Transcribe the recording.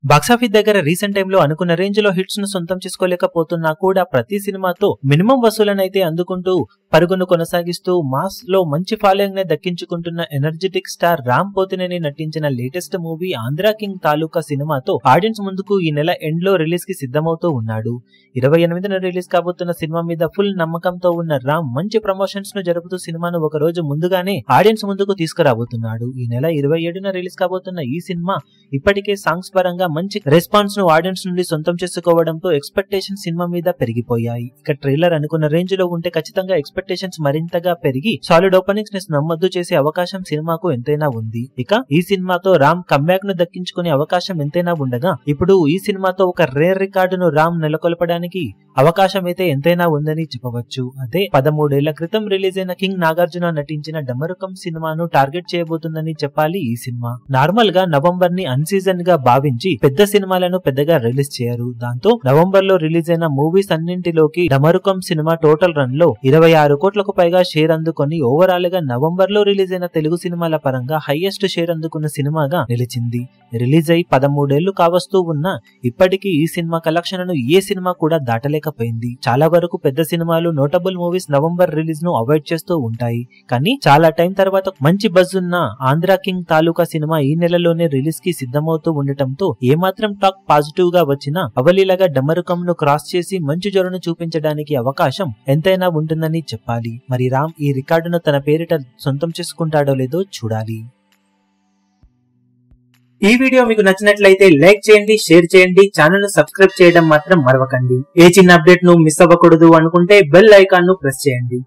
Box office దగ్గర recent టైంలో అనుకున్న రేంజ్ లో హిట్స్ ను సొంతం చేసుకోలేకపోతున్నా కూడా ప్రతి సినిమాతో మినిమం వసూలనైతే అందుకుంటూ పరుగును కొనసాగిస్తూ మాస్ లో మంచి ఫాలోయింగ్ నే దక్కించుకుంటున్న ఎనర్జెటిక్ స్టార్ రామ్ పోతినేని నటించిన లేటెస్ట్ మూవీ ఆంధ్ర కింగ్ తాలూకా సినిమాతో ఆడియన్స్ ముందుకు ఈ నెల ఎండ్ లో రిలీజ్ కి సిద్ధమవుతూ ఉన్నాడు. 28న రిలీజ్ కాబోతున్న సినిమా మీద ఫుల్ నమ్మకంతో ఉన్న రామ్ మంచి ప్రమోషన్స్ ను జరుపుతూ సినిమాను ఒక రోజు ముందుగానే ఆడియన్స్ ముందుకు తీసుకురాబోతున్నాడు. ఈ నెల 27న రిలీజ్ కాబోతున్న ఈ సినిమా ఇప్పటికే సాంగ్స్ పరంగా మంచి రెస్పాన్స్ ను ఆడియన్స్ నుండి సొంతం చేసుకోవడంతో ఎక్స్పెక్టేషన్ సినిమా మీద పెరిగిపోయాయి. ఇక ట్రైలర్ అనుకున్న రేంజ్ లో ఉంటే ఖచ్చితంగా ఎక్స్పెక్టేషన్స్ మరింతగా పెరిగి సాలిడ్ ఓపెనింగ్స్ ని నమ్మద్దు చేసే అవకాశం సినిమాకు ఎంతైనా ఉంది. ఇక ఈ సినిమాతో రామ్ కంబ్యాక్ ను దక్కించుకునే అవకాశం ఎంతైనా ఉండగా ఇప్పుడు ఈ సినిమాతో ఒక రేర్ రికార్డును రామ్ నెలకొల్పడానికి అవకాశం అయితే ఎంతైనా ఉందని చెప్పవచ్చు. అదే 13 ఏళ్ల క్రితం రిలీజ్ అయిన కింగ్ నాగార్జున నటించిన డమరుకం సినిమాను టార్గెట్ చేయబోతుందని చెప్పాలి. ఈ సినిమా నార్మల్ గా నవంబర్ ని అన్ సీజన్ గా భావించి పెద్ద సినిమాలను పెద్దగా రిలీజ్ చేయరు. దాంతో నవంబర్ లో రిలీజ్ అయిన మూవీస్ అన్నింటిలోకి డమరుకం సినిమా టోటల్ రన్ లో 26 కోట్లకు పైగా షేర్ అందుకొని ఓవరాల్ గా నవంబర్ లో రిలీజ్ అయిన తెలుగు సినిమాల పరంగా హైయెస్ట్ షేర్ అందుకున్న సినిమాగా నిలిచింది. రిలీజ్ అయి 13 ఏళ్లు కావస్తూ ఉన్నా ఇప్పటికీ ఈ సినిమా కలెక్షన్ ను ఏ సినిమా కూడా దాటలేకపోయింది. చాలా వరకు పెద్ద సినిమాలు నోటబుల్ మూవీస్ నవంబర్ రిలీజ్ ను అవాయిడ్ చేస్తూ ఉంటాయి. కానీ చాలా టైం తర్వాత మంచి బజ్ ఉన్న ఆంధ్ర కింగ్ తాలూకా సినిమా ఈ నెలలోనే రిలీజ్ కి సిద్ధమవుతూ ఉండటంతో ఏమాత్రం టాక్ పాజిటివ్ గా వచ్చినా అవలీలగా డమరుకం ను క్రాస్ చేసి మంచి జోరును చూపించడానికి అవకాశం ఎంతైనా ఉంటుందని చెప్పాలి. మరి రామ్ ఈ రికార్డును తన పేరిట సొంతం చేసుకుంటాడో లేదో చూడాలి. ఈ వీడియో మీకు నచ్చినట్లయితే లైక్ చేయండి, షేర్ చేయండి, ఛానల్ ను సబ్స్క్రైబ్ చేయడం మాత్రం మరవకండి. ఏ చిన్న అప్డేట్ ను మిస్ అవ్వకూడదు అనుకుంటే బెల్ ఐకాన్ ను ప్రెస్ చేయండి.